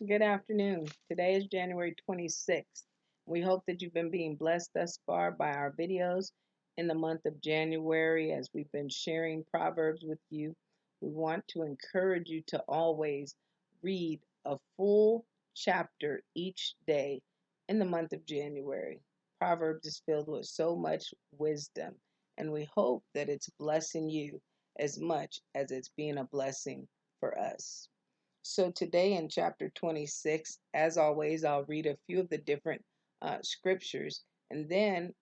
Good afternoon. Today is January 26th. We hope that you've been being blessed thus far by our videos in the month of January as we've been sharing Proverbs with you. We want to encourage you to always read a full chapter each day in the month of January. Proverbs is filled with so much wisdom, and we hope that it's blessing you as much as it's being a blessing for us. So today in chapter 26, as always, I'll read a few of the different scriptures and then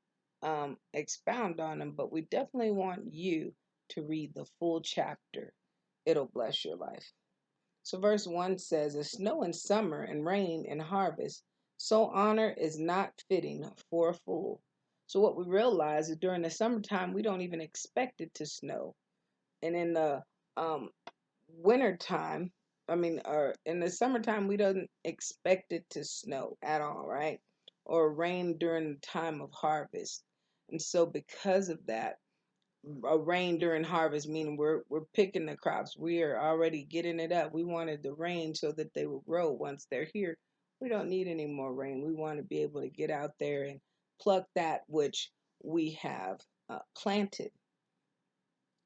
expound on them. But we definitely want you to read the full chapter. It'll bless your life. So verse 1 says, "A snow in summer and rain in harvest, so honor is not fitting for a fool." So what we realize is during the summertime, we don't even expect it to snow. And in the um, winter time, or in the summertime, we don't expect it to snow at all, right? Or rain during the time of harvest. And so because of that, a rain during harvest, meaning we're picking the crops. We are already getting it up. We wanted the rain so that they will grow once they're here. We don't need any more rain. We want to be able to get out there and pluck that which we have planted.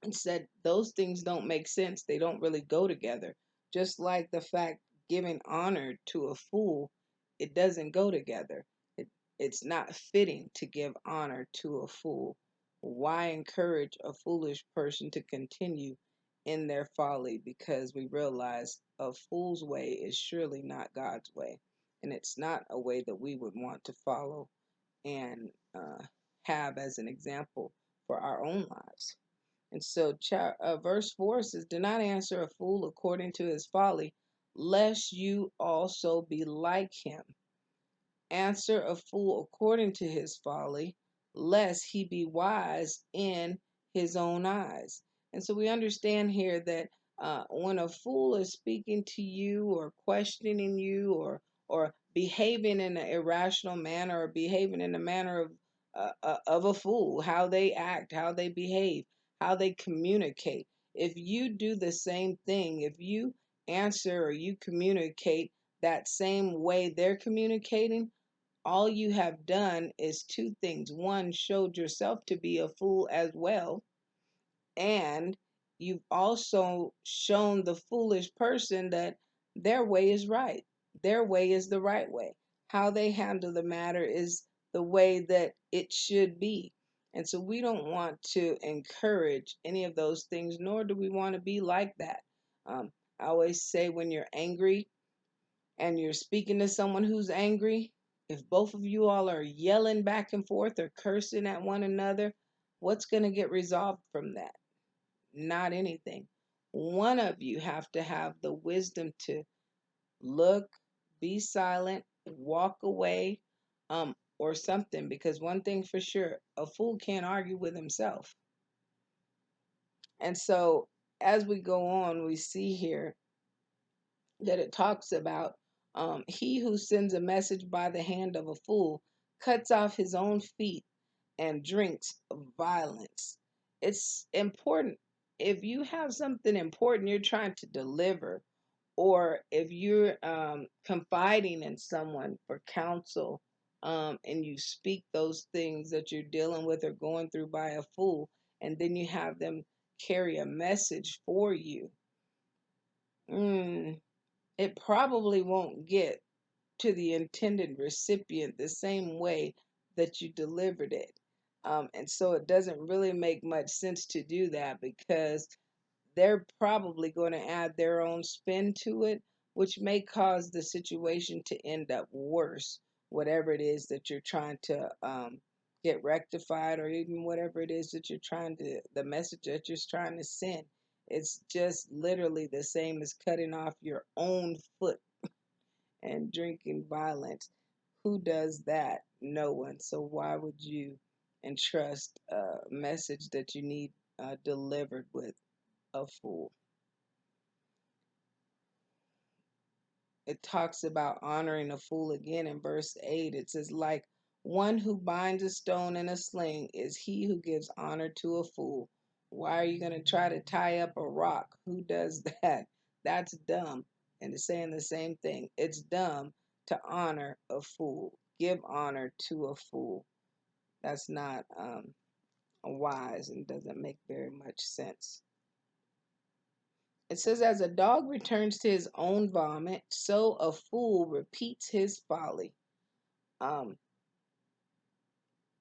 And said those things don't make sense. They don't really go together. Just like the fact giving honor to a fool, it doesn't go together. It, it's not fitting to give honor to a fool. Why encourage a foolish person to continue in their folly? Because we realize a fool's way is surely not God's way. And it's not a way that we would want to follow and have as an example for our own lives. And so, verse 4 says, "Do not answer a fool according to his folly, lest you also be like him. Answer a fool according to his folly, lest he be wise in his own eyes." And so we understand here that when a fool is speaking to you or questioning you or behaving in an irrational manner or behaving in the manner of a fool, how they act, how they behave, how they communicate. If you do the same thing, if you answer or you communicate that same way they're communicating, all you have done is two things. One, showed yourself to be a fool as well, and you've also shown the foolish person that their way is right. Their way is the right way. How they handle the matter is the way that it should be. And so we don't want to encourage any of those things, nor do we want to be like that. I always say when you're angry, and you're speaking to someone who's angry, if both of you all are yelling back and forth or cursing at one another, what's going to get resolved from that? Not anything. One of you have to have the wisdom to look, be silent, walk away, or something. Because one thing for sure, a fool can't argue with himself. And so as we go on, we see here that it talks about he who sends a message by the hand of a fool cuts off his own feet and drinks violence. It's important. If you have something important you're trying to deliver, or if you're confiding in someone for counsel, and you speak those things that you're dealing with or going through by a fool, and then you have them carry a message for you, mm, it probably won't get to the intended recipient the same way that you delivered it. And so it doesn't really make much sense to do that because they're probably going to add their own spin to it, which may cause the situation to end up worse, whatever it is that you're trying to get rectified, or even whatever it is that you're trying to, the message that you're trying to send. It's just literally the same as cutting off your own foot and drinking violence. Who does that? No one. So why would you entrust a message that you need delivered with a fool? It talks about honoring a fool again in verse 8. It says, "Like one who binds a stone in a sling is he who gives honor to a fool." Why are you going to try to tie up a rock? Who does that? That's dumb. And it's saying the same thing. It's dumb to honor a fool. Give honor to a fool. That's not wise and doesn't make very much sense. It says, as a dog returns to his own vomit, so a fool repeats his folly. Um,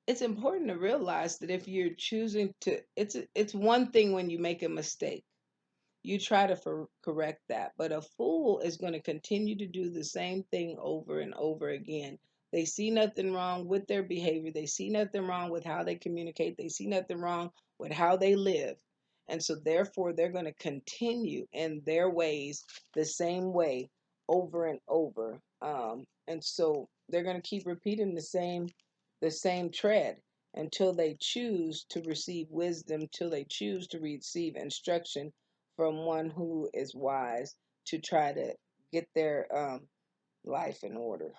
it's important to realize that if you're choosing to, it's one thing when you make a mistake. You try to correct that. But a fool is going to continue to do the same thing over and over again. They see nothing wrong with their behavior. They see nothing wrong with how they communicate. They see nothing wrong with how they live. And so, therefore, they're going to continue in their ways the same way over and over. And so, they're going to keep repeating the same tread until they choose to receive wisdom, till they choose to receive instruction from one who is wise to try to get their life in order.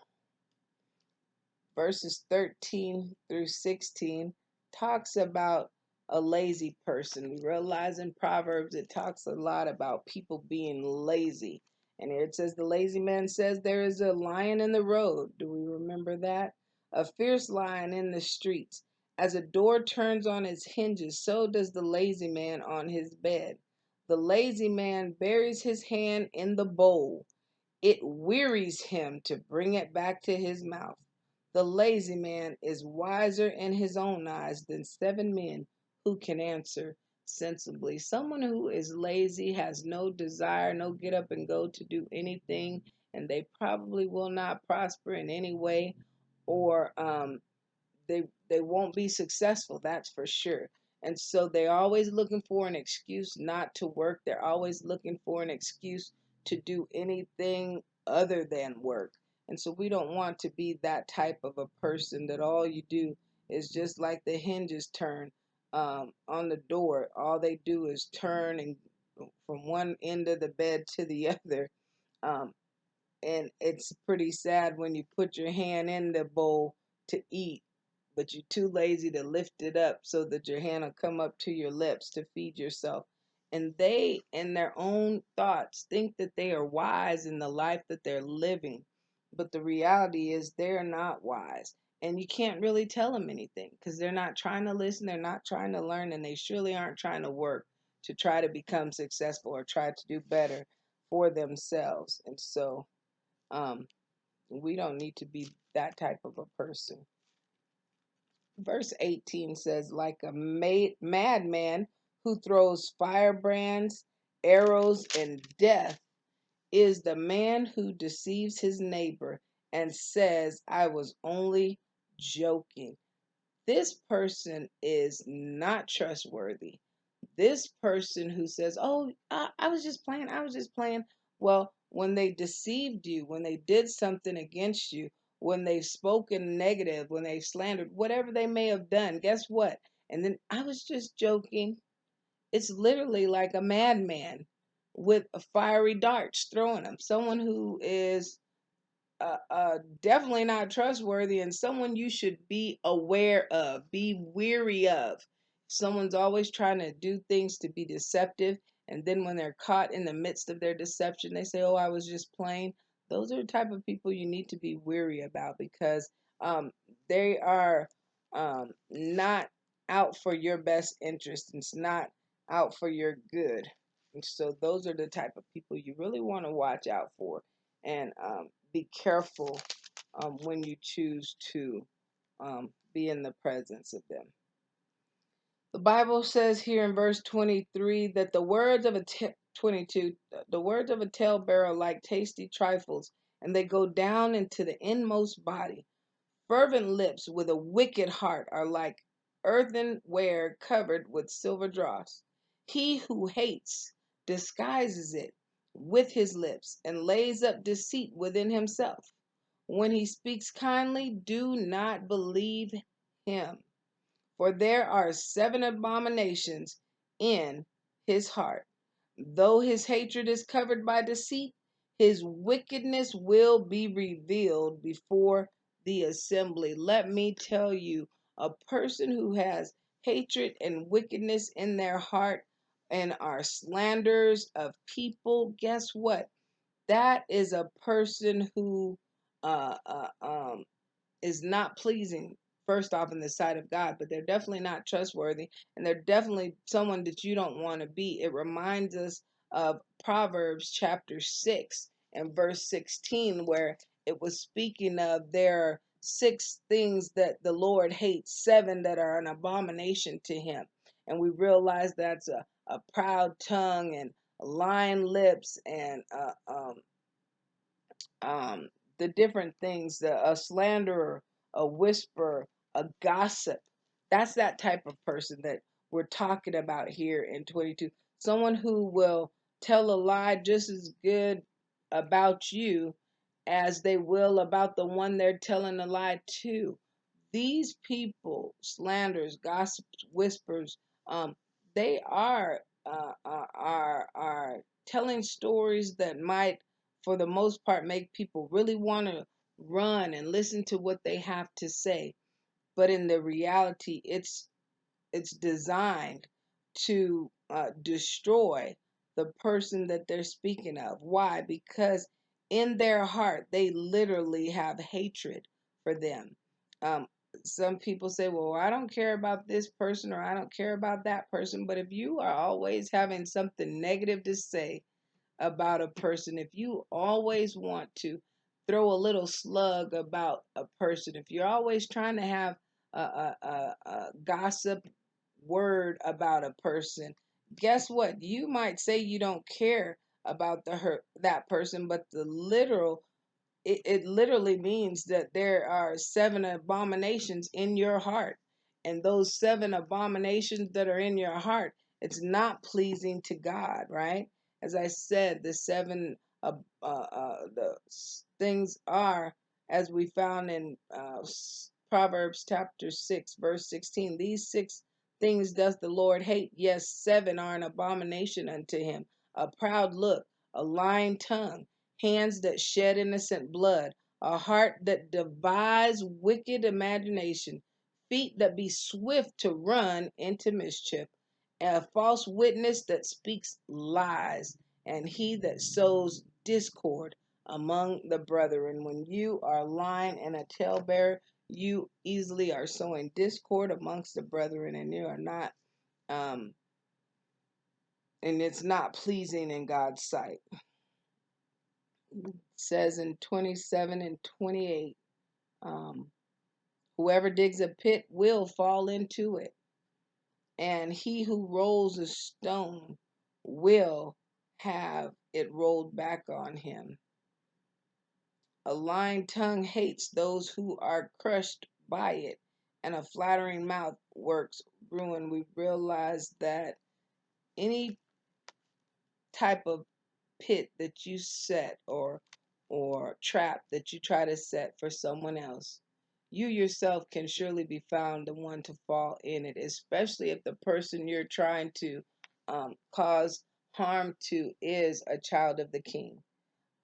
Verses 13 through 16 talks about a lazy person. We realize in Proverbs it talks a lot about people being lazy. And here it says, the lazy man says, there is a lion in the road. Do we remember that? A fierce lion in the streets. As a door turns on its hinges, so does the lazy man on his bed. The lazy man buries his hand in the bowl. It wearies him to bring it back to his mouth. The lazy man is wiser in his own eyes than 7 men who can answer sensibly. Someone who is lazy has no desire, no get up and go to do anything, and they probably will not prosper in any way, or they won't be successful, that's for sure. And so they're always looking for an excuse not to work. They're always looking for an excuse to do anything other than work. And so we don't want to be that type of a person that all you do is just like the hinges turn on the door. All they do is turn and from one end of the bed to the other. Um, and it's pretty sad when you put your hand in the bowl to eat, but you're too lazy to lift it up so that your hand will come up to your lips to feed yourself. And they, in their own thoughts, think that they are wise in the life that they're living. But the reality is they're not wise. And you can't really tell them anything because they're not trying to listen, they're not trying to learn, and they surely aren't trying to work to try to become successful or try to do better for themselves. And so, um, we don't need to be that type of a person. Verse 18 says, like a madman who throws firebrands, arrows, and death is the man who deceives his neighbor and says, I was only joking. This person is not trustworthy. This person who says, oh, I was just playing, I was just playing. Well, when they deceived you, when they did something against you, when they've spoken negative, when they've slandered, whatever they may have done, guess what? And then I was just joking. It's literally like a madman with a fiery darts throwing them. Someone who is definitely not trustworthy and someone you should be aware of, be weary of. Someone's always trying to do things to be deceptive, and then when they're caught in the midst of their deception, they say, oh, I was just playing. Those are the type of people you need to be weary about because they are not out for your best interest. It's not out for your good. And so those are the type of people you really want to watch out for. And be careful when you choose to be in the presence of them. The Bible says here in verse 23 that the words of a 22, the words of a talebearer are like tasty trifles, and they go down into the inmost body. Fervent lips with a wicked heart are like earthenware covered with silver dross. He who hates disguises it with his lips and lays up deceit within himself. When he speaks kindly, do not believe him, for there are 7 abominations in his heart. Though his hatred is covered by deceit, his wickedness will be revealed before the assembly. Let me tell you, a person who has hatred and wickedness in their heart and are slanderers of people, guess what? that is a person who uh, uh, um, is not pleasing, first off, in the sight of God, but they're definitely not trustworthy, and they're definitely someone that you don't want to be. It reminds us of Proverbs chapter 6 and verse 16, where it was speaking of there are 6 things that the Lord hates, 7 that are an abomination to him. And we realize that's a proud tongue and lying lips and um, the different things, a slanderer, a whisperer, a gossip. That's that type of person that we're talking about here in 22. Someone who will tell a lie just as good about you as they will about the one they're telling a lie to. These people, slanders, gossips, whispers, um, they are telling stories that might, for the most part, make people really want to run and listen to what they have to say. But in the reality, it's designed to destroy the person that they're speaking of. Why? Because in their heart, they literally have hatred for them. Um, some people say, well, I don't care about this person or I don't care about that person. But if you are always having something negative to say about a person, if you always want to throw a little slug about a person, if you're always trying to have a gossip word about a person, guess what? You might say you don't care about that person, but it literally means that there are 7 abominations in your heart. And those 7 abominations that are in your heart, it's not pleasing to God, right? As I said, the seven things are, as we found in Proverbs chapter 6, verse 16. These 6 things does the Lord hate. Yes, 7 are an abomination unto him: a proud look, a lying tongue, hands that shed innocent blood, a heart that devise wicked imagination, feet that be swift to run into mischief, a false witness that speaks lies, and he that sows discord among the brethren. When you are lying and a talebearer, you easily are sowing discord amongst the brethren, and you are not, and it's not pleasing in God's sight. Says in 27 and 28, whoever digs a pit will fall into it, and he who rolls a stone will have it rolled back on him. A lying tongue hates those who are crushed by it, and a flattering mouth works ruin. We realize that any type of pit that you set or trap that you try to set for someone else, you yourself can surely be found the one to fall in it, especially if the person you're trying to cause harm to is a child of the king.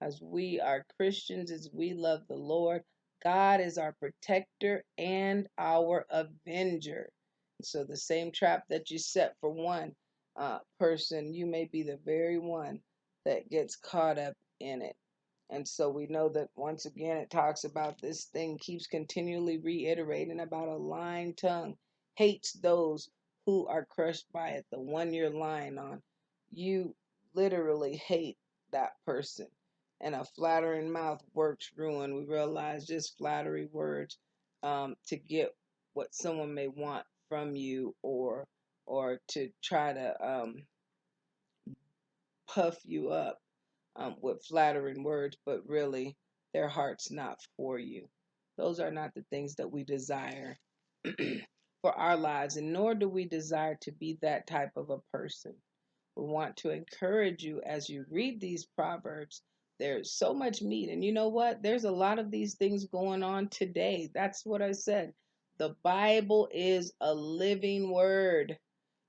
As we are Christians, as we love the Lord, God is our protector and our avenger. So the same trap that you set for one person, you may be the very one that gets caught up in it. And so we know that once again it talks about this thing, keeps continually reiterating about a lying tongue hates those who are crushed by it. The one you're lying on, you literally hate that person. And a flattering mouth works ruin. We realize just flattery words to get what someone may want from you, or to try to puff you up with flattering words, but really their heart's not for you. Those are not the things that we desire for our lives, and nor do we desire to be that type of a person. We want to encourage you as you read these Proverbs. There's so much meat. And you know what? There's a lot of these things going on today. That's what I said. The Bible is a living word.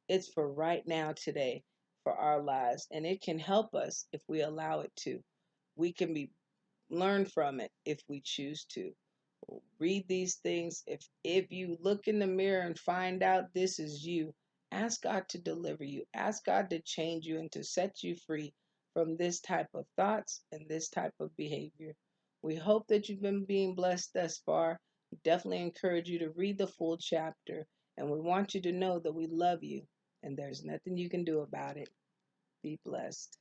It's for right now, today, for our lives. And it can help us if we allow it to. We can be learn from it if we choose to. Read these things. If you look in the mirror and find out this is you, ask God to deliver you. Ask God to change you and to set you free from this type of thoughts and this type of behavior. We hope that you've been being blessed thus far. We definitely encourage you to read the full chapter, and we want you to know that we love you and there's nothing you can do about it. Be blessed.